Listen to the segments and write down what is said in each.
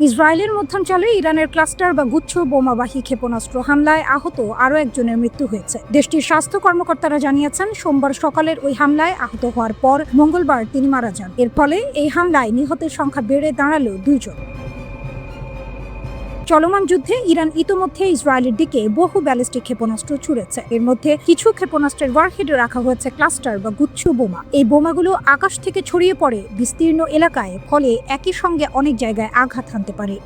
ইসরায়েলের মধ্যাঞ্চলে ইরানের ক্লাস্টার বা গুচ্ছ বোমাবাহী ক্ষেপণাস্ত্র হামলায় আহত আরও একজনের মৃত্যু হয়েছে। দেশটির স্বাস্থ্য কর্মকর্তারা জানিয়েছেন, সোমবার সকালের ওই হামলায় আহত হওয়ার পর মঙ্গলবার তিনি মারা যান। এর ফলে এই হামলায় নিহতের সংখ্যা বেড়ে দাঁড়ালো 2 জন। চলমান যুদ্ধে ইরান ইতোমধ্যে ইসরায়েলের দিকে বহু ব্যালিস্টিক ক্ষেপণাস্ত্র ছুড়েছে। এর মধ্যে কিছু ক্ষেপণাস্ত্রের ওয়ারহেডে রাখা হয়েছে ক্লাস্টার বা গুচ্ছ বোমা। এই বোমাগুলো আকাশ থেকে ছড়িয়ে পড়ে বিস্তীর্ণ এলাকায়, ফলে একই সঙ্গে অনেক জায়গায় আঘাত হানতে পারে।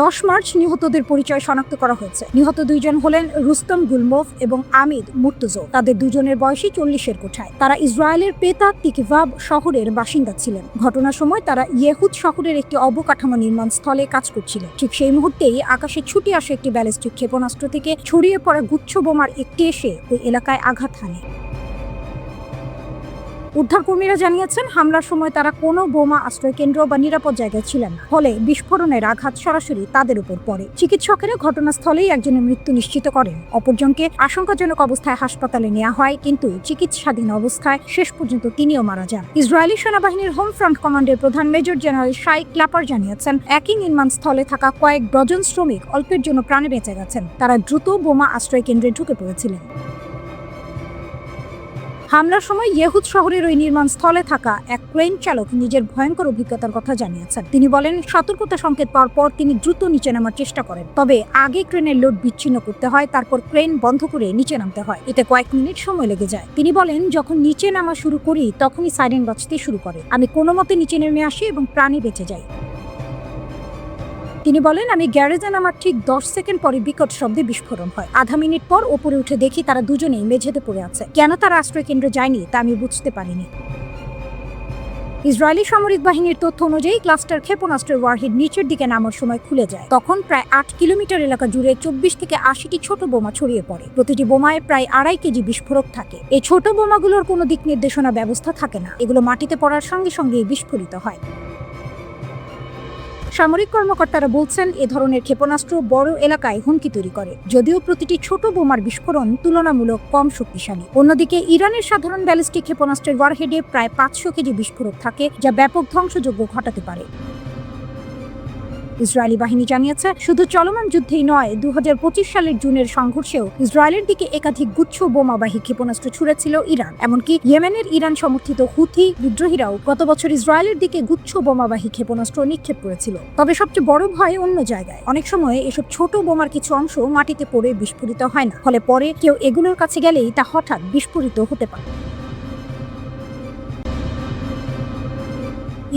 10 মার্চ নিহতদের পরিচয় শনাক্ত করা হয়েছে। নিহত 2 জন হলেন রুস্তম গুলমোভ এবং আমিদ মুর্তজো। তাদের দুজনের বয়সী 40-এর কোঠায়। তারা ইসরায়েলের পেতা তিকভাব শহরের বাসিন্দা ছিলেন। ঘটনার সময় তারা ইয়েহুদ শহরের একটি অবকাঠামো নির্মাণ স্থলে কাজ করছিলেন। ঠিক সেই মুহূর্তেই আকাশে ছুটে আসে একটি ব্যালিস্টিক ক্ষেপণাস্ত্র থেকে ছড়িয়ে পড়া গুচ্ছ বোমার একটি এসে ওই এলাকায় আঘাত হানে। উদ্ধারকর্মীরা জানিয়েছেন, হামলার সময় তারা কোনো বোমা আশ্রয়কেন্দ্র বা নিরাপদ জায়গায় ছিলেন না, ফলে বিস্ফোরণের আঘাত সরাসরি তাদের উপর পড়ে। চিকিৎসকেরা ঘটনাস্থলেই একজনের মৃত্যু নিশ্চিত করেন। অপরজনকে আশঙ্কাজনক অবস্থায় হাসপাতালে নেওয়া হয়, কিন্তু চিকিৎসাধীন অবস্থায় শেষ পর্যন্ত তিনিও মারা যান। ইসরায়েলি সেনাবাহিনীর হোম ফ্রন্ট কমান্ডের প্রধান মেজর জেনারেল শাই ক্লাপার জানিয়েছেন, একই নির্মাণ স্থলে থাকা কয়েক ডজন শ্রমিক অল্পের জন্য প্রাণে বেঁচে গেছেন। তারা দ্রুত বোমা আশ্রয়কেন্দ্রে ঢুকে পড়েছিলেন। হামলার সময় ইয়েহুদ শহরের ওই নির্মাণ স্থলে থাকা এক ক্রেন চালক নিজের ভয়ঙ্কর অভিজ্ঞতার কথা জানিয়েছেন। তিনি বলেন, সতর্কতা সংকেত পাওয়ার পর তিনি দ্রুত নিচে নামার চেষ্টা করেন। তবে আগে ক্রেনের লোড বিচ্ছিন্ন করতে হয়, তারপর ক্রেন বন্ধ করে নিচে নামতে হয়। এতে কয়েক মিনিট সময় লেগে যায়। তিনি বলেন, যখন নিচে নামা শুরু করি তখনই সাইরেন বাজতে শুরু করে। আমি কোনো মতে নিচে নেমে আসি এবং প্রাণে বেঁচে যাই। তিনি বলেন, আমি গ্যারেজে নামার ঠিক 10 সেকেন্ড পরে বিকট শব্দে বিস্ফোরণ হয়। আধা মিনিট পর ওপরে উঠে দেখি তারা দুজনেই মেঝেতে পড়ে আছে। কেন তারা আশ্রয়কেন্দ্রে যায়নি তা আমি বুঝতে পারিনি। ইসরায়েলি সামরিক বাহিনীর তথ্য অনুযায়ী ক্লাস্টার ক্ষেপণাস্ত্রের ওয়ারহেড নিচের দিকে নামার সময় খুলে যায়। তখন প্রায় 8 কিলোমিটার এলাকা জুড়ে 24 থেকে 80টি ছোট বোমা ছড়িয়ে পড়ে। প্রতিটি বোমায় প্রায় 2.5 কেজি বিস্ফোরক থাকে। এই ছোট বোমাগুলোর কোনো দিক নির্দেশনা ব্যবস্থা থাকে না। এগুলো মাটিতে পড়ার সঙ্গে সঙ্গেই বিস্ফোরিত হয়। সামরিক কর্মকর্তারা বলছেন, এ ধরনের ক্ষেপণাস্ত্র বড় এলাকায় হুমকি তৈরি করে, যদিও প্রতিটি ছোট বোমার বিস্ফোরণ তুলনামূলক কম শক্তিশালী। অন্যদিকে ইরানের সাধারণ ব্যালিস্টিক ক্ষেপণাস্ত্রের ওয়ারহেডে প্রায় 500 কেজি বিস্ফোরক থাকে, যা ব্যাপক ধ্বংসযজ্ঞ ঘটাতে পারে। ইসরায়েলি বাহিনী জানিয়েছে, শুধু চলমান যুদ্ধেই নয়, 2025 সালের জুনের সংঘর্ষেও ইসরায়েলের দিকে একাধিক গুচ্ছ বোমাবাহী ক্ষেপণাস্ত্র ছুড়েছিল ইরান। এমনকি ইয়েমেনের ইরান সমর্থিত হুথি বিদ্রোহীরাও গত বছর ইসরায়েলের দিকে গুচ্ছ বোমাবাহী ক্ষেপণাস্ত্র নিক্ষেপ করেছিল। তবে সবচেয়ে বড় ভয় অন্য জায়গায়। অনেক সময় এসব ছোট বোমার কিছু অংশ মাটিতে পড়ে বিস্ফোরিত হয় না, ফলে পরে কেউ এগুলোর কাছে গেলেই তা হঠাৎ বিস্ফোরিত হতে পারে।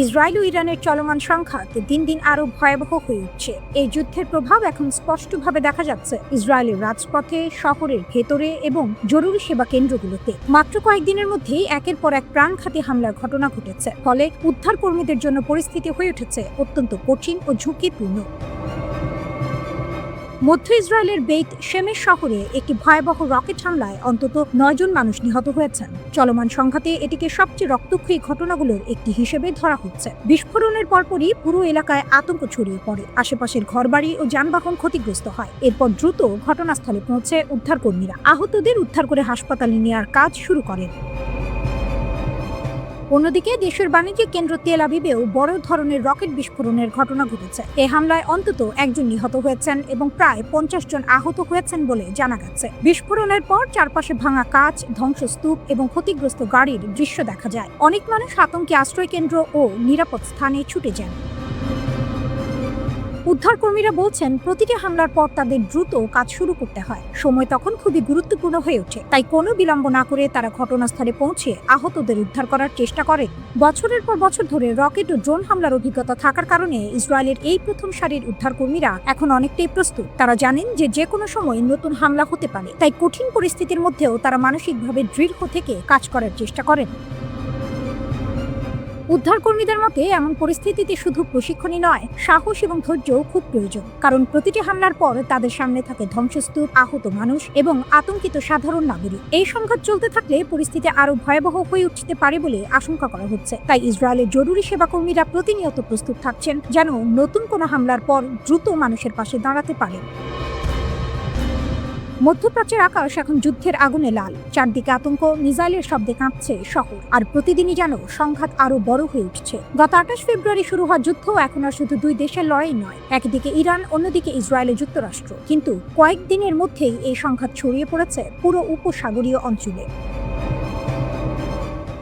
ইসরায়েল ও ইরানের চলমান সংঘাত দিন দিন আরো ভয়াবহ হয়ে উঠছে। এই যুদ্ধের প্রভাব এখন স্পষ্টভাবে দেখা যাচ্ছে ইসরায়েলের রাজপথে, শহরের ভেতরে এবং জরুরি সেবা কেন্দ্রগুলোতে। মাত্র কয়েকদিনের মধ্যেই একের পর এক প্রাণঘাতী হামলার ঘটনা ঘটেছে, ফলে উদ্ধার কর্মীদের জন্য পরিস্থিতি হয়ে উঠেছে অত্যন্ত কঠিন ও ঝুঁকিপূর্ণ। মধ্য ইসরায়েলের বেইত শেমেশ শহরে একটি ভয়াবহ রকেট হামলায় অন্তত 9 জন মানুষ নিহত হয়েছেন। চলমান সংঘাতে এটিকে সবচেয়ে রক্তক্ষয়ী ঘটনাগুলোর একটি হিসেবে ধরা হচ্ছে। বিস্ফোরণের পরপরই পুরো এলাকায় আতঙ্ক ছড়িয়ে পড়ে। আশেপাশের ঘরবাড়ি ও যানবাহন ক্ষতিগ্রস্ত হয়। এরপর দ্রুত ঘটনাস্থলে পৌঁছে উদ্ধারকর্মীরা আহতদের উদ্ধার করে হাসপাতালে নেওয়ার কাজ শুরু করেন। অন্যদিকে দেশের বাণিজ্যিক কেন্দ্র তেল আবিবেও বড় ধরনের রকেট বিস্ফোরণের ঘটনা ঘটেছে। এই হামলায় অন্তত 1 জন নিহত হয়েছেন এবং প্রায় 50 জন আহত হয়েছেন বলে জানা গেছে। বিস্ফোরণের পর চারপাশে ভাঙা কাঁচ, ধ্বংসস্তূপ এবং ক্ষতিগ্রস্ত গাড়ির দৃশ্য দেখা যায়। অনেক মানুষ আতঙ্কে আশ্রয়কেন্দ্র ও নিরাপদ স্থানে ছুটে যান। উদ্ধারকর্মীরা বলছেন, প্রতিটি হামলার পর তাদের দ্রুত কাজ শুরু করতে হয়। সময় তখন খুবই গুরুত্বপূর্ণ হয়ে ওঠে। তাই কোনো বিলম্ব না করে তারা ঘটনাস্থলে পৌঁছে আহতদের উদ্ধার করার চেষ্টা করেন। বছরের পর বছর ধরে রকেট ও ড্রোন হামলার অভিজ্ঞতা থাকার কারণে ইসরায়েলের এই প্রথম সারির উদ্ধারকর্মীরা এখন অনেকটাই প্রস্তুত। তারা জানেন যে কোনো সময় নতুন হামলা হতে পারে। তাই কঠিন পরিস্থিতির মধ্যেও তারা মানসিকভাবে দৃঢ় থেকে কাজ করার চেষ্টা করেন। উদ্ধারকর্মীদের মতে, এমন পরিস্থিতিতে শুধু প্রশিক্ষণই নয়, সাহস এবং ধৈর্যও খুব প্রয়োজন। কারণ প্রতিটি হামলার পর তাদের সামনে থাকে ধ্বংসস্তূপ, আহত মানুষ এবং আতঙ্কিত সাধারণ নাগরিক। এই সংঘাত চলতে থাকলে পরিস্থিতি আরো ভয়াবহ হয়ে উঠতে পারে বলে আশঙ্কা করা হচ্ছে। তাই ইসরায়েলের জরুরি সেবা কর্মীরা প্রতিনিয়ত প্রস্তুত থাকছেন, যেন নতুন কোনো হামলার পর দ্রুত মানুষের পাশে দাঁড়াতে পারে। মধ্যপ্রাচ্যের আকাশ এখন যুদ্ধের আগুনে লাল। চারদিকে আতঙ্ক, মিসাইলের শব্দে কাঁপছে শহর, আর প্রতিদিনই যেন সংঘাত আরো বড় হয়ে উঠছে। গত 28 ফেব্রুয়ারি শুরু হওয়া যুদ্ধ এখন আর শুধু দুই দেশের লড়াই নয়, একদিকে ইরান, অন্যদিকে ইসরায়েল ও যুক্তরাষ্ট্র। কিন্তু কয়েকদিনের মধ্যেই এই সংঘাত ছড়িয়ে পড়েছে পুরো উপসাগরীয় অঞ্চলে।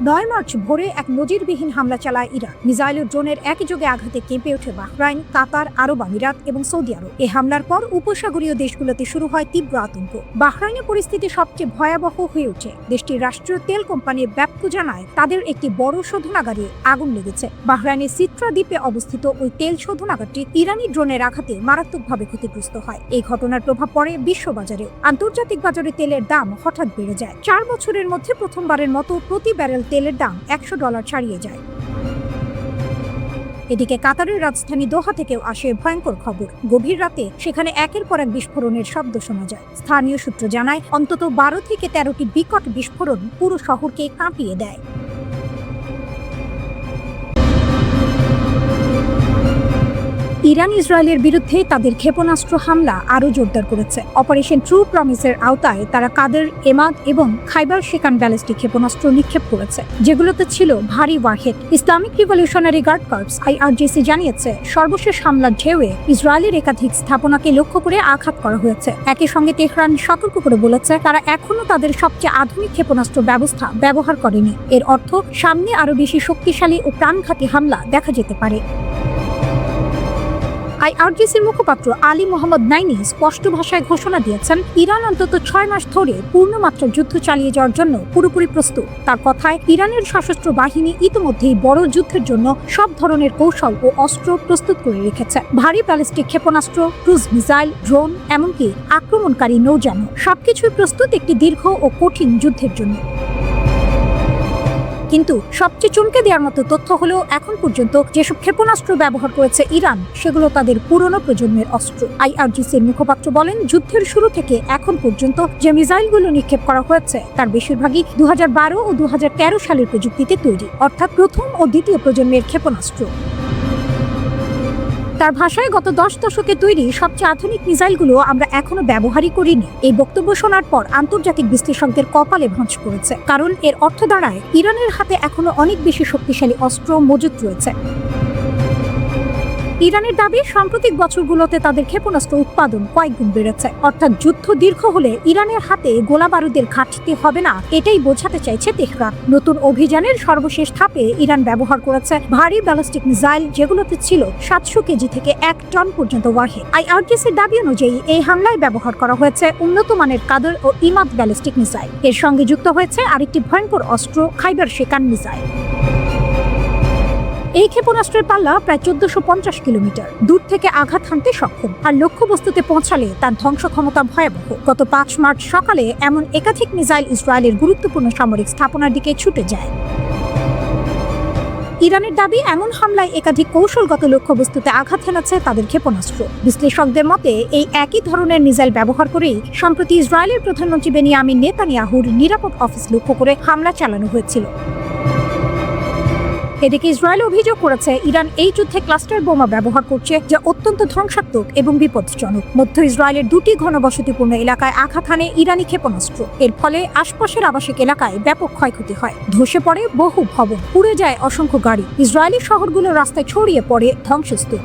9 মার্চ ভোরে এক নজিরবিহীন হামলা চালায় ইরান। মিসাইল ও ড্রোনের একযোগে আঘাতে কেঁপে ওঠে বাহরাইন, কাতার, আরব আমিরাত এবং সৌদি আরব। এই হামলার পর উপসাগরীয় দেশগুলোতে শুরু হয় তীব্র আতঙ্ক। বাহরাইনের পরিস্থিতি সবচেয়ে ভয়াবহ হয়ে ওঠে। দেশটির রাষ্ট্রীয় তেল কোম্পানি ব্যাপকো জানায় তাদের একটি বড় শোধনাগারে আগুন লেগেছে। বাহরাইনের সিট্রা দ্বীপে অবস্থিত ওই তেল শোধনাগারটি ইরানি ড্রোনের আঘাতে মারাত্মকভাবে ক্ষতিগ্রস্ত হয়। এই ঘটনার প্রভাব পড়ে বিশ্ববাজারেও। আন্তর্জাতিক বাজারে তেলের দাম হঠাৎ বেড়ে যায়। 4 বছরের মধ্যে প্রথমবারের মতো প্রতি ব্যারেল তেলের দাম $100 ছাড়িয়ে যায়। এদিকে কাতারের রাজধানী দোহা থেকেও আসে ভয়ঙ্কর খবর। গভীর রাতে সেখানে একের পর এক বিস্ফোরণের শব্দ শোনা যায়। স্থানীয় সূত্র জানায় অন্তত 12 থেকে 13টি বিকট বিস্ফোরণ পুরো শহরকে কাঁপিয়ে দেয়। ইরান ইসরায়েলের বিরুদ্ধে তাদের ক্ষেপণাস্ত্র হামলা আরও জোরদার করেছে। অপারেশন ট্রু প্রমিসের আওতায় তারা কাদের, এমাদ এবং খাইবার শেকান ব্যালিস্টিক ক্ষেপণাস্ত্র নিক্ষেপ করেছে, যেগুলোতে ছিল ভারী warhead. Islamic Revolutionary Guard Corps IRGC জানিয়েছে সর্বশেষ হামলার ঢেউয়ে ইসরায়েলের একাধিক স্থাপনাকে লক্ষ্য করে আঘাত করা হয়েছে। একই সঙ্গে তেহরান সতর্ক করে বলেছে তারা এখনও তাদের সবচেয়ে আধুনিক ক্ষেপণাস্ত্র ব্যবস্থা ব্যবহার করেনি। এর অর্থ সামনে আরও বেশি শক্তিশালী ও প্রাণঘাতী হামলা দেখা যেতে পারে। IRGCর মুখপাত্র আলী মোহাম্মদ নাইনি স্পষ্ট ভাষায় ঘোষণা দিয়েছেন ইরান অন্তত 6 মাস ধরে পূর্ণমাত্রার যুদ্ধ চালিয়ে যাওয়ার জন্য পুরোপুরি প্রস্তুত। তার কথায় ইরানের সশস্ত্র বাহিনী ইতিমধ্যেই বড় যুদ্ধের জন্য সব ধরনের কৌশল ও অস্ত্র প্রস্তুত করে রেখেছে। ভারী ব্যালিস্টিক ক্ষেপণাস্ত্র, ক্রুজ মিসাইল, ড্রোন, এমনকি আক্রমণকারী নৌযান, সবকিছুই প্রস্তুত একটি দীর্ঘ ও কঠিন যুদ্ধের জন্য। কিন্তু সবচেয়ে চমকে দেওয়ার মতো তথ্য হলো এখন পর্যন্ত যেসব ক্ষেপণাস্ত্র ব্যবহার করেছে ইরান, সেগুলো তাদের পুরনো প্রজন্মের অস্ত্র। IRGCর মুখপাত্র বলেন যুদ্ধের শুরু থেকে এখন পর্যন্ত যে মিসাইলগুলো নিক্ষেপ করা হয়েছে তার বেশিরভাগই 2012 ও 2013 সালের প্রযুক্তিতে তৈরি, অর্থাৎ প্রথম ও দ্বিতীয় প্রজন্মের ক্ষেপণাস্ত্র। তার ভাষায় গত 10 দশকে তৈরি সবচেয়ে আধুনিক মিসাইলগুলো আমরা এখনো ব্যবহারই করিনি। এই বক্তব্য শোনার পর আন্তর্জাতিক বিশ্লেষকদের কপালে ভাঁজ পড়েছে, কারণ এর অর্থ দাঁড়ায় ইরানের হাতে এখনো অনেক বেশি শক্তিশালী অস্ত্র মজুত রয়েছে। ইরানের দাবি সাম্প্রতিক বছরগুলোতে তাদের ক্ষেপণাস্ত্র উৎপাদন কয়েকগুণ বেড়েছে, অর্থাৎ যুদ্ধ দীর্ঘ হলে ইরানের হাতে গোলা বারুদের ঘাটতি হবে না, এটাই বোঝাতে চাইছে তেহরান। নতুন অভিযানের সর্বশেষ ধাপে ইরান ব্যবহার করেছে ভারী ব্যালিস্টিক মিসাইল, যেগুলোতে ছিল 700 কেজি থেকে 1 টন পর্যন্ত ওয়ারহেড। IRGCর দাবি অনুযায়ী এই হামলায় ব্যবহার করা হয়েছে উন্নত মানের কাদের ও ইমাদ ব্যালিস্টিক মিসাইল। এর সঙ্গে যুক্ত হয়েছে আরেকটি ভয়ঙ্কর অস্ত্র, খাইবার শেকান মিসাইল। এই ক্ষেপণাস্ত্রের পাল্লা প্রায় 1450 কিলোমিটার দূর থেকে আঘাত হানতে সক্ষম, আর লক্ষ্যবস্তুতে পৌঁছালে তার ধ্বংস ক্ষমতা ভয়াবহ। গত 5 মার্চ সকালে এমন একাধিক মিসাইল ইসরায়েলের গুরুত্বপূর্ণ সামরিক স্থাপনার দিকে ছুটে যায়। ইরানের দাবি এমন হামলায় একাধিক কৌশলগত লক্ষ্যবস্তুতে আঘাত হেনেছে তাদের ক্ষেপণাস্ত্র। বিশ্লেষকদের মতে এই একই ধরনের মিসাইল ব্যবহার করেই সম্প্রতি ইসরায়েলের প্রধানমন্ত্রী বেনিয়ামিন নেতানিয়াহুর নিরাপদ অফিস লক্ষ্য করে হামলা চালানো হয়েছিল। এদিকে ইসরায়েল অভিযোগ করেছে ইরান এই যুদ্ধে ক্লাস্টার বোমা ব্যবহার করছে, যা অত্যন্ত ধ্বংসাত্মক এবং বিপজ্জনক। মধ্য ইসরায়েলের 2টি ঘনবসতিপূর্ণ এলাকায় আঘাত হানে ইরানি ক্ষেপণাস্ত্র। এর ফলে আশপাশের আবাসিক এলাকায় ব্যাপক ক্ষয়ক্ষতি হয়, ধসে পড়ে বহু ভবন, পুড়ে যায় অসংখ্য গাড়ি। ইসরায়েলি শহরগুলোর রাস্তায় ছড়িয়ে পড়ে ধ্বংসস্তূপ।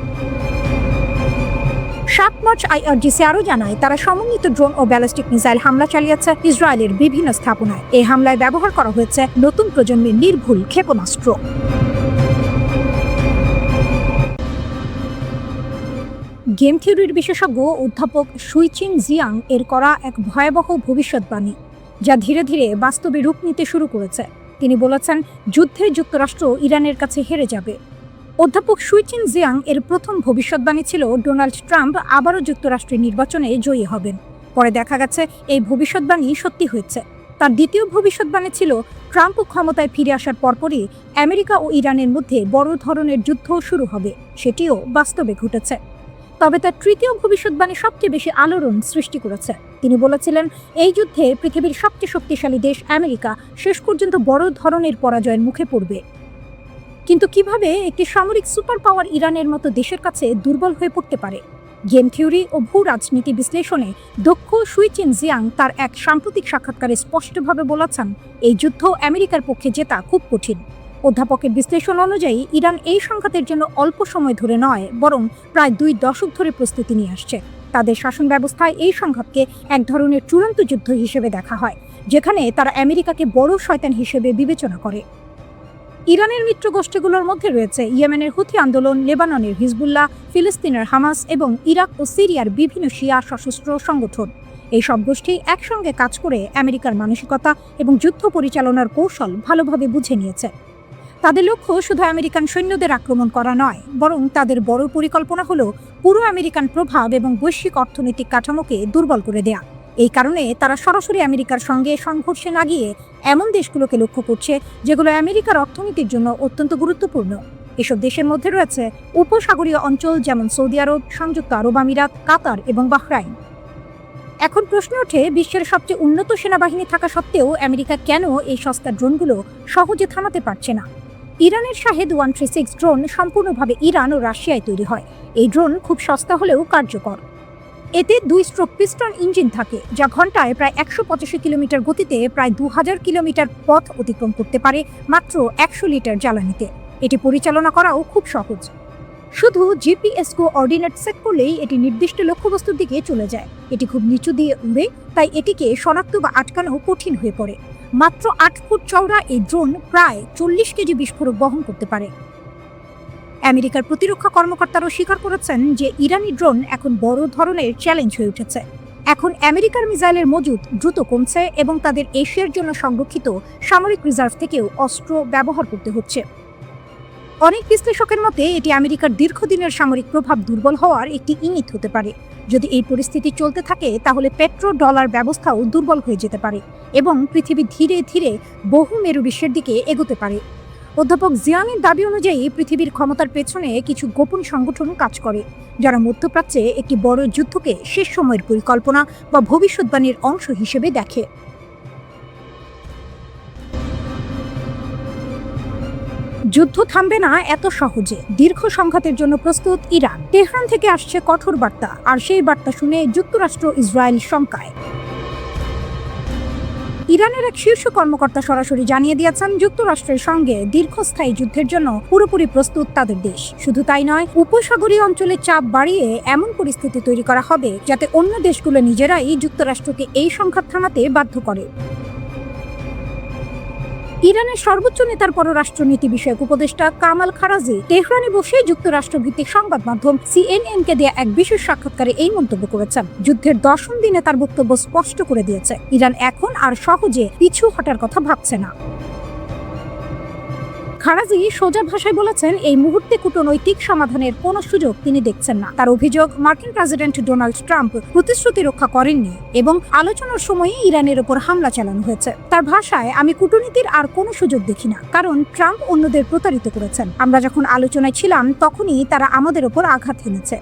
7 মার্চ IRGC আরও জানায় তারা সমন্বিত ড্রোন ও ব্যালিস্টিক মিসাইল হামলা চালিয়েছে ইসরায়েলের বিভিন্ন স্থাপনায়। এই হামলায় ব্যবহার করা হয়েছে নতুন প্রজন্মের নির্ভুল ক্ষেপণাস্ত্র। গেম থিওরির বিশেষজ্ঞ অধ্যাপক সুইচিং জিয়াং এর করা এক ভয়াবহ ভবিষ্যৎবাণী, যা ধীরে ধীরে বাস্তবে রূপ নিতে শুরু করেছে। তিনি বলেছেন যুদ্ধে যুক্তরাষ্ট্র ইরানের কাছে হেরে যাবে। অধ্যাপক সুইচিং জিয়াং এর প্রথম ভবিষ্যৎবাণী ছিল ডোনাল্ড ট্রাম্প আবারও যুক্তরাষ্ট্রের নির্বাচনে জয়ী হবেন। পরে দেখা গেছে এই ভবিষ্যৎবাণী সত্যি হয়েছে। তার দ্বিতীয় ভবিষ্যৎবাণী ছিল ট্রাম্প ক্ষমতায় ফিরে আসার পরপরই আমেরিকা ও ইরানের মধ্যে বড় ধরনের যুদ্ধ শুরু হবে। সেটিও বাস্তবে ঘটেছে। তবে তার তৃতীয় ভবিষ্যৎবাণী সবচেয়ে বেশি আলোড়ন সৃষ্টি করেছে। তিনি বলেছিলেন এই যুদ্ধে পৃথিবীর সবচেয়ে শক্তিশালী দেশ আমেরিকা শেষ পর্যন্ত বড় ধরনের পরাজয়ের মুখে পড়বে। কিন্তু কিভাবে একটি সামরিক সুপার পাওয়ার ইরানের মতো দেশের কাছে দুর্বল হয়ে পড়তে পারে? গেম থিওরি ও ভূ রাজনীতি বিশ্লেষণে দক্ষ সুই চিন জিয়াং তার এক সাম্প্রতিক সাক্ষাৎকারে স্পষ্টভাবে বলেছেন, এই যুদ্ধ আমেরিকার পক্ষে জেতা খুব কঠিন। অধ্যাপকের বিশ্লেষণ অনুযায়ী ইরান এই সংঘাতের জন্য অল্প সময় ধরে নয়, বরং প্রায় 2 দশক ধরে প্রস্তুতি নিয়ে আসছে। তাদের শাসন ব্যবস্থায় এই সংঘাতকে এক ধরনের চূড়ান্ত যুদ্ধ হিসেবে দেখা হয়, যেখানে তারা আমেরিকাকে বড় শয়তান হিসেবে বিবেচনা করে। ইরানের মিত্র গোষ্ঠীগুলোর মধ্যে রয়েছে ইয়েমেনের হুথি আন্দোলন, লেবাননের হিজবুল্লাহ, ফিলিস্তিনের হামাস এবং ইরাক ও সিরিয়ার বিভিন্ন শিয়া সশস্ত্র সংগঠন। এই সব গোষ্ঠী একসঙ্গে কাজ করে আমেরিকার মানসিকতা এবং যুদ্ধ পরিচালনার কৌশল ভালোভাবে বুঝে নিয়েছে। তাদের লক্ষ্য শুধু আমেরিকান সৈন্যদের আক্রমণ করা নয়, বরং তাদের বড় পরিকল্পনা হলো পুরো আমেরিকান প্রভাব এবং বৈশ্বিক অর্থনৈতিক কাঠামোকে দুর্বল করে দেয়া। এই কারণে তারা সরাসরি আমেরিকার সঙ্গে সংঘর্ষে না গিয়ে এমন দেশগুলোকে লক্ষ্য করছে যেগুলো আমেরিকার অর্থনীতির জন্য অত্যন্ত গুরুত্বপূর্ণ। এসব দেশের মধ্যে রয়েছে উপসাগরীয় অঞ্চল, যেমন সৌদি আরব, সংযুক্ত আরব আমিরাত, কাতার এবং বাহরাইন। এখন প্রশ্ন ওঠে, বিশ্বের সবচেয়ে উন্নত সেনাবাহিনী থাকা সত্ত্বেও আমেরিকা কেন এই সস্তা ড্রোনগুলো সহজে থামাতে পারছে না? ইরানের শাহেদ 136 ড্রোন সম্পূর্ণভাবে ইরান ও রাশিয়ায় তৈরি হয়। এই ড্রোন খুব সস্তা হলেও কার্যকর। এতে 2 স্ট্রোক পিস্টন ইঞ্জিন থাকে, যা ঘন্টায় প্রায় 185 কিলোমিটার গতিতে প্রায় 2000 কিলোমিটার পথ অতিক্রম করতে পারে মাত্র 100 লিটার জ্বালানিতে। এটি পরিচালনা করাও খুব সহজ। শুধু জিপিএস কোঅর্ডিনেট সেট করলেই এটি নির্দিষ্ট লক্ষ্যবস্তুর দিকে চলে যায়। এটি খুব নিচু দিয়ে উড়ে, তাই এটিকে শনাক্ত বা আটকানো কঠিন হয়ে পড়ে। মাত্র 8 ফুট চওড়া এই ড্রোন প্রায় 40 কেজি বিস্ফোরক বহন করতে পারে। আমেরিকার প্রতিরক্ষা কর্মকর্তারাও স্বীকার করেছেন যে ইরানি ড্রোন এখন বড় ধরনের চ্যালেঞ্জ হয়ে উঠেছে। এখন আমেরিকার মিসাইলের মজুদ দ্রুত কমছে এবং তাদের এশিয়ার জন্য সংরক্ষিত সামরিক রিজার্ভ থেকেও অস্ত্র ব্যবহার করতে হচ্ছে। অনেক বিশ্লেষকের মতে এটি আমেরিকার দীর্ঘদিনের সামরিক প্রভাব দুর্বল হওয়ার একটি ইঙ্গিত হতে পারে। যদি এই পরিস্থিতি চলতে থাকে, তাহলে পেট্রো ডলার ব্যবস্থাও দুর্বল হয়ে যেতে পারে এবং পৃথিবী ধীরে ধীরে বহু মেরু বিশ্বের দিকে এগোতে পারে। অধ্যাপক জিয়াংয়ের দাবি অনুযায়ী পৃথিবীর ক্ষমতার পেছনে কিছু গোপন সংগঠন কাজ করে, যারা মধ্যপ্রাচ্যে একটি বড় যুদ্ধকে শেষ সময়ের পরিকল্পনা বা ভবিষ্যৎবাণীর অংশ হিসেবে দেখে। যুদ্ধ থামবে না এত সহজে। দীর্ঘ সংঘাতের জন্য প্রস্তুত ইরান। তেহরান থেকে আসছে কঠোর বার্তা, আর সেই বার্তা শুনে যুক্তরাষ্ট্র ইসরায়েল শঙ্কায়। ইরানের এক শীর্ষ কর্মকর্তা সরাসরি জানিয়ে দিয়েছেন, যুক্তরাষ্ট্রের সঙ্গে দীর্ঘস্থায়ী যুদ্ধের জন্য পুরোপুরি প্রস্তুত তাদের দেশ। শুধু তাই নয়, উপসাগরীয় অঞ্চলে চাপ বাড়িয়ে এমন পরিস্থিতি তৈরি করা হবে যাতে অন্য দেশগুলো নিজেরাই যুক্তরাষ্ট্রকে এই সংঘাত থামাতে বাধ্য করে। ইরানের সর্বোচ্চ নেতার পররাষ্ট্রনীতি বিষয়ক উপদেষ্টা কামাল খারাজি তেহরানে বসে যুক্তরাষ্ট্র ভিত্তিক সংবাদ মাধ্যম CNN-কে দেয়া এক বিশেষ সাক্ষাৎকারে এই মন্তব্য করেছেন। যুদ্ধের 10ম দিনে তার বক্তব্য স্পষ্ট করে দিয়েছে, ইরান এখন আর সহজে পিছু হটার কথা ভাবছে না। খারাজি সোজা ভাষায় বলেছেন, এই মুহূর্তে কূটনৈতিক সমাধানের কোনো সুযোগ তিনি দেখছেন না। তার অভিযোগ, মার্কিন প্রেসিডেন্ট ডোনাল্ড ট্রাম্প প্রতিশ্রুতি রক্ষা করেননি এবং আলোচনার সময়ে ইরানের ওপর হামলা চালানো হয়েছে। তার ভাষায়, আমি কূটনীতির আর কোনো সুযোগ দেখি না, কারণ ট্রাম্প অন্যদের প্রতারিত করেছেন। আমরা যখন আলোচনায় ছিলাম তখনই তারা আমাদের ওপর আঘাত হেনেছে।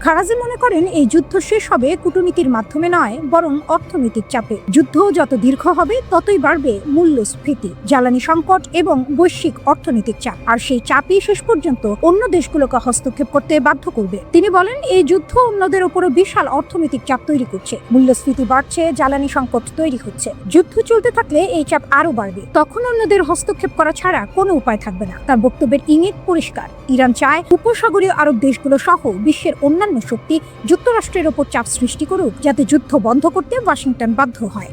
খারাজি মনে করেন, এই যুদ্ধ শেষ হবে কূটনীতির মাধ্যমে নয়, বরং অর্থনৈতিক চাপে। যুদ্ধ যত দীর্ঘ হবে ততই বাড়বে মূল্যস্ফীতি, জ্বালানি সংকট এবং বৈশ্বিক অর্থনৈতিক চাপ, আর সেই চাপই শেষ পর্যন্ত অন্য দেশগুলোকে হস্তক্ষেপ করতে বাধ্য করবে। তিনি বলেন, এই যুদ্ধ অন্যদের উপরও বিশাল অর্থনৈতিক চাপ তৈরি করছে। মূল্যস্ফীতি বাড়ছে, জ্বালানি সংকট তৈরি হচ্ছে। যুদ্ধ চলতে থাকলে এই চাপ আরো বাড়বে। তখন অন্যদের হস্তক্ষেপ করা ছাড়া কোনো উপায় থাকবে না। তার বক্তব্যের ইঙ্গিত পরিষ্কার, ইরান চায় উপসাগরীয় আরব দেশগুলো সহ বিশ্বের অন্যান্য শক্তি যুক্তরাষ্ট্রের ওপর চাপ সৃষ্টি করুক, যাতে যুদ্ধ বন্ধ করতে ওয়াশিংটন বাধ্য হয়।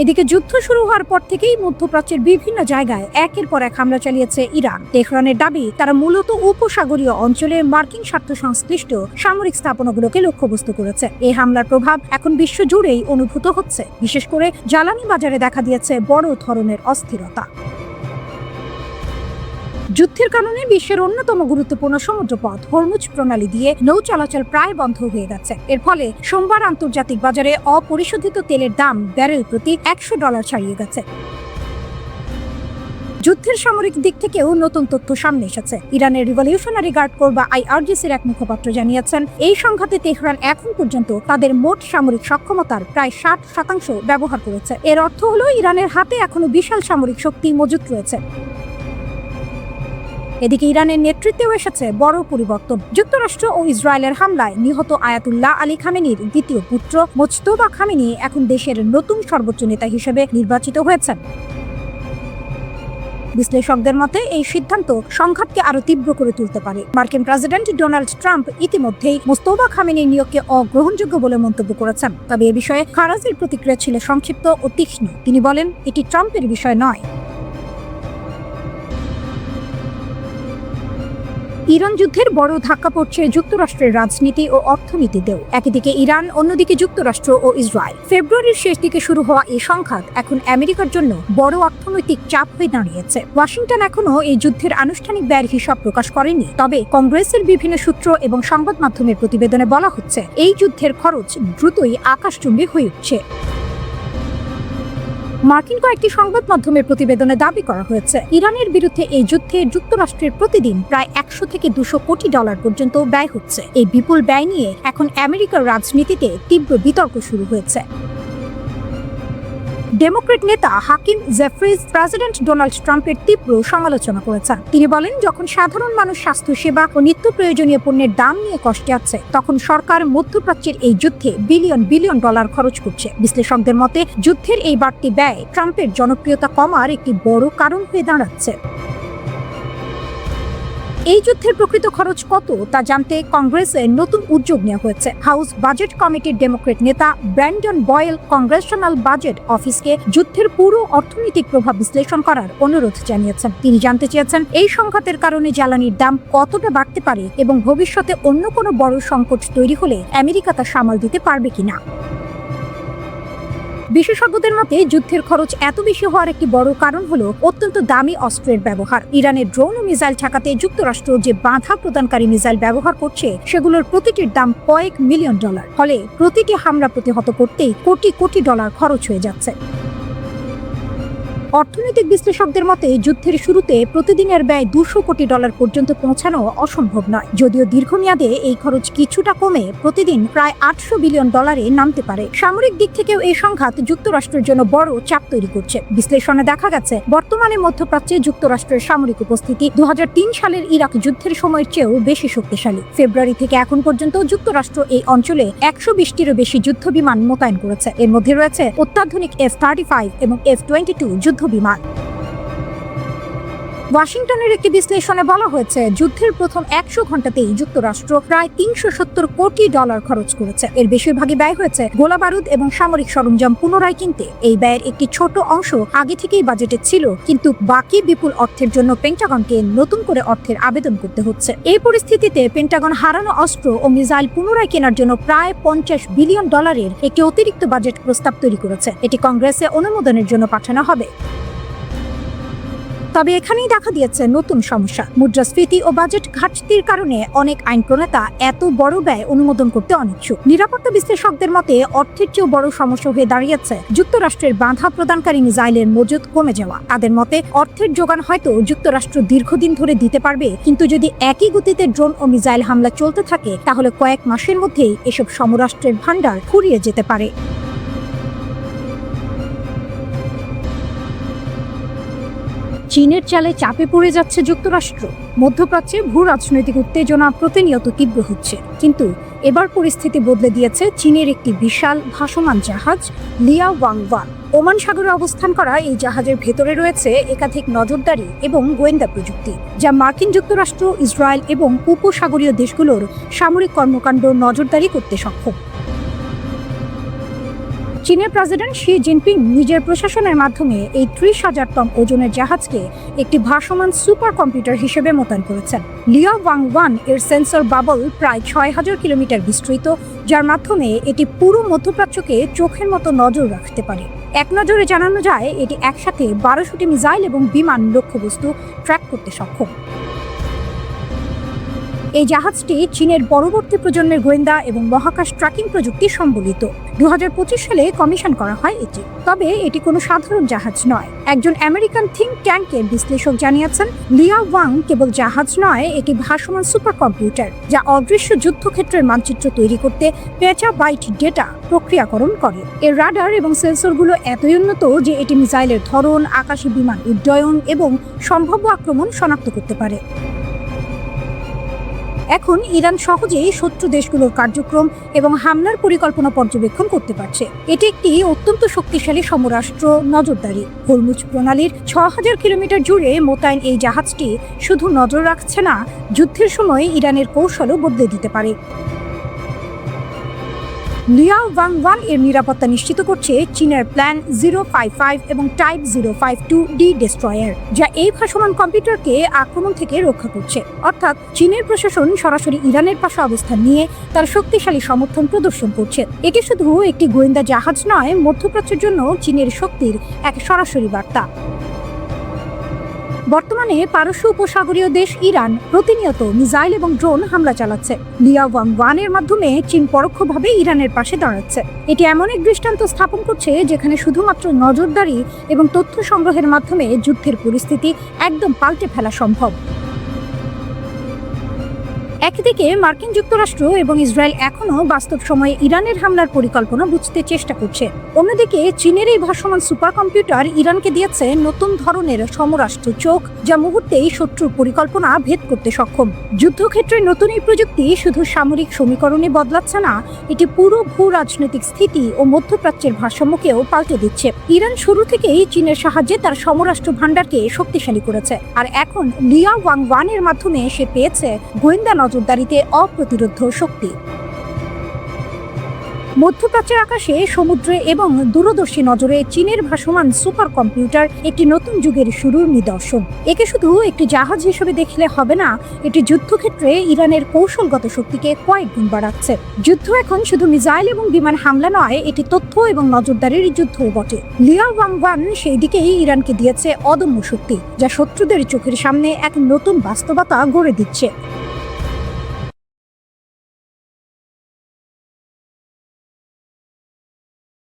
এদিকে যুদ্ধ শুরু হওয়ার পর থেকেই মধ্যপ্রাচ্যের বিভিন্ন জায়গায় একের পর এক হামলা চালিয়েছে ইরান। তেহরানের দাবি, তারা মূলত উপসাগরীয় অঞ্চলে মার্কিন স্বার্থ সংশ্লিষ্ট সামরিক স্থাপনাগুলোকে লক্ষ্যবস্তু করেছে। এই হামলার প্রভাব এখন বিশ্ব জুড়েই অনুভূত হচ্ছে। বিশেষ করে জ্বালানি বাজারে দেখা দিয়েছে বড় ধরনের অস্থিরতা। যুদ্ধের কারণে বিশ্বের অন্যতম গুরুত্বপূর্ণ সমুদ্রপথ হরমুজ প্রণালী দিয়ে নৌ চলাচল প্রায় বন্ধ হয়ে গেছে। এর ফলে সোমবার আন্তর্জাতিক বাজারে অপরিশোধিত তেলের দাম ব্যারেল প্রতি $100 ছাড়িয়ে গেছে। যুদ্ধের সামরিক দিক থেকেও নতুন তথ্য সামনে এসেছে। ইরানের রিভলিউশনারি গার্ড কোর বা IRGC-র এক মুখপাত্র জানিয়েছেন, এই সংঘাতে তেহরান এখন পর্যন্ত তাদের মোট সামরিক সক্ষমতার প্রায় 60% ব্যবহার করেছে। এর অর্থ হলো ইরানের হাতে এখনো বিশাল সামরিক শক্তি মজুত রয়েছে। এদিকে ইরানের নেতৃত্বেও এসেছে বড় পরিবর্তন। যুক্তরাষ্ট্র ও ইসরায়েলের হামলায় নিহত আয়াতুল্লাহ আলী খামেনির দ্বিতীয় পুত্র মোজতবা খামেনি এখন দেশের নতুন সর্বোচ্চ নেতা হিসেবে নির্বাচিত হয়েছেন। বিশ্লেষকদের মতে এই সিদ্ধান্ত সংঘাতকে আরো তীব্র করে তুলতে পারে। মার্কিন প্রেসিডেন্ট ডোনাল্ড ট্রাম্প ইতিমধ্যেই মোজতবা খামেনির নিয়োগকে অগ্রহণযোগ্য বলে মন্তব্য করেছেন। তবে এ বিষয়ে খারাজির প্রতিক্রিয়া ছিল সংক্ষিপ্ত ও তীক্ষ্ণ। তিনি বলেন, এটি ট্রাম্পের বিষয় নয়। ইরান যুদ্ধের বড় ধাক্কা পড়ছে যুক্তরাষ্ট্রের রাজনীতি ও অর্থনীতিতেও। একদিকে ইরান, অন্যদিকে যুক্তরাষ্ট্র ও ইসরায়েল। ফেব্রুয়ারির শেষ দিকে শুরু হওয়া এই সংঘাত এখন আমেরিকার জন্য বড় অর্থনৈতিক চাপ হয়ে দাঁড়িয়েছে। ওয়াশিংটন এখনো এই যুদ্ধের আনুষ্ঠানিক ব্যয়ের হিসাব প্রকাশ করেনি। তবে কংগ্রেসের বিভিন্ন সূত্র এবং সংবাদ মাধ্যমের প্রতিবেদনে বলা হচ্ছে, এই যুদ্ধের খরচ দ্রুতই আকাশচুম্বী হয়ে উঠছে। মার্কিন কয়েকটি সংবাদ মাধ্যমের প্রতিবেদনে দাবি করা হয়েছে, ইরানের বিরুদ্ধে এই যুদ্ধে যুক্তরাষ্ট্রের প্রতিদিন প্রায় 100 থেকে 200 কোটি ডলার পর্যন্ত ব্যয় হচ্ছে। এই বিপুল ব্যয় নিয়ে এখন আমেরিকার রাজনীতিতে তীব্র বিতর্ক শুরু হয়েছে। ডেমোক্রেট নেতা হাকিম জেফ্রিজ প্রেসিডেন্ট ডোনাল্ড ট্রাম্পের তীব্র সমালোচনা করেছেন। তিনি বলেন, যখন সাধারণ মানুষ স্বাস্থ্যসেবা ও নিত্য প্রয়োজনীয় পণ্যের দাম নিয়ে কষ্টে আছে, তখন সরকার মধ্যপ্রাচ্যের এই যুদ্ধে বিলিয়ন বিলিয়ন ডলার খরচ করছে। বিশ্লেষকদের মতে, যুদ্ধের এই বাড়তি ব্যয় ট্রাম্পের জনপ্রিয়তা কমার একটি বড় কারণ হয়ে দাঁড়াচ্ছে। এই যুদ্ধের প্রকৃত খরচ কত তা জানতে কংগ্রেসে নতুন উদ্যোগ নেওয়া হয়েছে। হাউস বাজেট কমিটির ডেমোক্রেট নেতা ব্র্যান্ডন বয়েল কংগ্রেশনাল বাজেট অফিসকে যুদ্ধের পুরো অর্থনৈতিক প্রভাব বিশ্লেষণ করার অনুরোধ জানিয়েছেন। তিনি জানতে চেয়েছেন, এই সংঘাতের কারণে জ্বালানির দাম কতটা বাড়তে পারে এবং ভবিষ্যতে অন্য কোনো বড় সংকট তৈরি হলে আমেরিকা তা সামাল দিতে পারবে কিনা। বিশেষজ্ঞদের মতে, যুদ্ধের খরচ এত বেশি হওয়ার একটি বড় কারণ হলো অত্যন্ত দামি অস্ত্রের ব্যবহার। ইরানের ড্রোন ও মিসাইল ঠেকাতে যুক্তরাষ্ট্র যে বাধা প্রদানকারী মিসাইল ব্যবহার করছে, সেগুলোর প্রতিটির দাম কয়েক মিলিয়ন ডলার। ফলে প্রতিটি হামলা প্রতিহত করতেই কোটি কোটি ডলার খরচ হয়ে যাচ্ছে। অর্থনৈতিক বিশ্লেষকদের মতে, যুদ্ধের শুরুতে প্রতিদিনের ব্যয় 200 কোটি ডলার পর্যন্ত পৌঁছানো অসম্ভব নয়। যদিও দীর্ঘমেয়াদে এই খরচ কিছুটা কমে প্রতিদিন প্রায় 800 বিলিয়ন ডলারে নামতে পারে। সামরিক দিক থেকেও এই সংঘাত যুক্তরাষ্ট্রের জন্য বড় চাপ তৈরি করছে। বিশ্লেষণে দেখা গেছে, বর্তমানে মধ্যপ্রাচ্যে যুক্তরাষ্ট্রের সামরিক উপস্থিতি 2003 সালের ইরাক যুদ্ধের সময়ের চেয়েও বেশি শক্তিশালী। ফেব্রুয়ারি থেকে এখন পর্যন্ত যুক্তরাষ্ট্র এই অঞ্চলে 120টিরও বেশি যুদ্ধ বিমান মোতায়েন করেছে। এর মধ্যে রয়েছে অত্যাধুনিক F-35 এবং F-22 যুদ্ধ বিমান। ওয়াশিংটনের একটি বিশ্লেষণে বলা হয়েছে, যুদ্ধের প্রথম 100 ঘন্টাতেই যুক্তরাষ্ট্র প্রায় 370 কোটি ডলার খরচ করেছে। এর বেশিরভাগই ব্যয় হয়েছে গোলাবারুদ এবং সামরিক সরঞ্জাম পুনরায় কিনতে। এই ব্যয়ের একটি ছোট অংশ আগে থেকেই বাজেটে ছিল, কিন্তু বাকি বিপুল অর্থের জন্য পেন্টাগনকে নতুন করে অর্থের আবেদন করতে হচ্ছে। এই পরিস্থিতিতে পেন্টাগন হারানো অস্ত্র ও মিসাইল পুনরায় কেনার জন্য প্রায় 50 বিলিয়ন ডলারের একটি অতিরিক্ত বাজেট প্রস্তাব তৈরি করেছে। এটি কংগ্রেসে অনুমোদনের জন্য পাঠানো হবে। তবে এখানেই দেখা দিয়েছে নতুন সমস্যা। মুদ্রাস্ফীতি ও বাজেট ঘাটতির কারণে অনেক আইন প্রণেতা এত বড় ব্যয় অনুমোদন করতে অনিচ্ছুক। নিরাপত্তা বিশ্লেষকদের মতে, অর্থের চেয়েও বড় সমস্যা হয়ে দাঁড়িয়েছে যুক্তরাষ্ট্রের বাধা প্রদানকারী মিসাইলের মজুত কমে যাওয়া। তাদের মতে, অর্থের যোগান হয়তো যুক্তরাষ্ট্র দীর্ঘদিন ধরে দিতে পারবে, কিন্তু যদি একই গতিতে ড্রোন ও মিসাইল হামলা চলতে থাকে, তাহলে কয়েক মাসের মধ্যেই এসব সমরাষ্ট্রের ভান্ডার ফুরিয়ে যেতে পারে। চীনের চালে চাপে পড়ে যাচ্ছে যুক্তরাষ্ট্র। মধ্যপ্রাচ্যে ভূ রাজনৈতিক উত্তেজনা প্রতিনিয়ত তীব্র হচ্ছে, কিন্তু এবার পরিস্থিতি বদলে দিয়েছে চীনের একটি বিশাল ভাসমান জাহাজ লিয়া ওয়াং-ওয়ান। ওমান সাগরে অবস্থান করা এই জাহাজের ভেতরে রয়েছে একাধিক নজরদারি এবং গোয়েন্দা প্রযুক্তি, যা মার্কিন যুক্তরাষ্ট্র, ইসরায়েল এবং উপসাগরীয় দেশগুলোর সামরিক কর্মকাণ্ড নজরদারি করতে সক্ষম। চীনের প্রেসিডেন্ট শি জিনপিং নিজের প্রশাসনের মাধ্যমে এই 30,000 টন ওজনের জাহাজকে একটি ভাসমান সুপার কম্পিউটার হিসেবে মোতায়েন করেছেন। লিয়া ওয়াং-ওয়ান এর সেন্সর বাবল প্রায় 6000 কিলোমিটার বিস্তৃত, যার মাধ্যমে এটি পুরো মধ্যপ্রাচ্যকে চোখের মতো নজর রাখতে পারে। এক নজরে জানানো যায়, এটি একসাথে 1200টি মিসাইল এবং বিমান লক্ষ্যবস্তু ট্র্যাক করতে সক্ষম। এই জাহাজটি চীনের পরবর্তী প্রজন্মের গোয়েন্দা এবং মহাকাশ ট্র্যাকিং প্রযুক্তি সম্বলিত। 2025 সালে কমিশন করা হয় এটি। তবে এটি কোনো সাধারণ জাহাজ নয়। একজন আমেরিকান থিঙ্ক ট্যাঙ্কের বিশ্লেষক জানিয়েছেন, লিয়া ওয়াং কেবল জাহাজ নয়, এটি ভাসমান সুপার কম্পিউটার যা অদৃশ্য যুদ্ধক্ষেত্রের মানচিত্র তৈরি করতে পেটাবাইট ডেটা প্রক্রিয়াকরণ করে। এর রাডার এবং সেন্সরগুলো এতই উন্নত যে এটি মিসাইলের ধরন, আকাশী বিমান উড্ডয়ন এবং সম্ভাব্য আক্রমণ শনাক্ত করতে পারে। এখন ইরান সহজেই শত্রু দেশগুলোর কার্যক্রম এবং হামলার পরিকল্পনা পর্যবেক্ষণ করতে পারছে। এটি একটি অত্যন্ত শক্তিশালী সমরাষ্ট্র নজরদারি। হরমুজ প্রণালীর 6000 কিলোমিটার জুড়ে মোতায়েন এই জাহাজটি শুধু নজর রাখছে না, যুদ্ধের সময় ইরানের কৌশলও বদলে দিতে পারে। লিয়া ওয়াং 1 এর নিরাপত্তা নিশ্চিত করছে চীনের প্ল্যান 055 এবং টাইপ 052D ডেস্ট্রয়ার, যা এই ভাসমান কম্পিউটারকে আক্রমণ থেকে রক্ষা করছে। অর্থাৎ চীনের প্রশাসন সরাসরি ইরানের পাশে অবস্থান নিয়ে তার শক্তিশালী সমর্থন প্রদর্শন করছে। এটি শুধু একটি গোয়েন্দা জাহাজ নয়, মধ্যপ্রাচ্যের জন্য চীনের শক্তির এক সরাসরি বার্তা। বর্তমানে পারস্য উপসাগরীয় দেশ ইরান প্রতিনিয়ত মিসাইল এবং ড্রোন হামলা চালাচ্ছে। লিয়া ওয়াং 1 এর মাধ্যমে চীন পরোক্ষভাবে ইরানের পাশে দাঁড়াচ্ছে। এটি এমন এক দৃষ্টান্ত স্থাপন করছে যেখানে শুধুমাত্র নজরদারি এবং তথ্য সংগ্রহের মাধ্যমে যুদ্ধের পরিস্থিতি একদম পাল্টে ফেলা সম্ভব। একদিকে মার্কিন যুক্তরাষ্ট্র এবং ইসরায়েল এখনও বাস্তব সময়ে ইরানের হামলার পরিকল্পনা বুঝতে চেষ্টা করছে। অন্যদিকে চীনের এই ভাসমান সুপার কম্পিউটার ইরানকে দিয়েছে নতুন ধরনের সমরাষ্ট্র চোখ, যা মুহূর্তেই শত্রুর পরিকল্পনা ভেদ করতে সক্ষম। যুদ্ধক্ষেত্রে নতুন এই প্রযুক্তি শুধু সামরিক সমীকরণে বদলাচ্ছে না, এটি পুরো ভূ রাজনৈতিক স্থিতি ও মধ্যপ্রাচ্যের ভারসাম্যকেও পাল্টে দিচ্ছে। ইরান শুরু থেকেই চীনের সাহায্যে তার সমরাষ্ট্র ভাণ্ডারকে শক্তিশালী করেছে, আর এখন লিয়া ওয়াং 1 এর মাধ্যমে সে পেয়েছে গোয়েন্দা নজরদারিতে অপ্রতিরোধ্য শক্তি। মধ্যপ্রাচ্যের আকাশে, সমুদ্রে এবং দূরদর্শী নজরে চীনের ভাসমান সুপার কম্পিউটার একটি নতুন যুগের শুরুর নিদর্শন। একে শুধু একটি জাহাজ হিসেবে দেখলে হবে না, এটি যুদ্ধক্ষেত্রে ইরানের কৌশলগত শক্তিকে কয়েক গুণ বাড়াচ্ছে। যুদ্ধ এখন শুধু মিসাইল এবং বিমান হামলা নয়, এটি তথ্য এবং নজরদারির যুদ্ধও বটে। লিয়া ওয়াং 1 সেই দিকেই ইরানকে দিয়েছে অদম্য শক্তি, যা শত্রুদের চোখের সামনে এক নতুন বাস্তবতা গড়ে দিচ্ছে।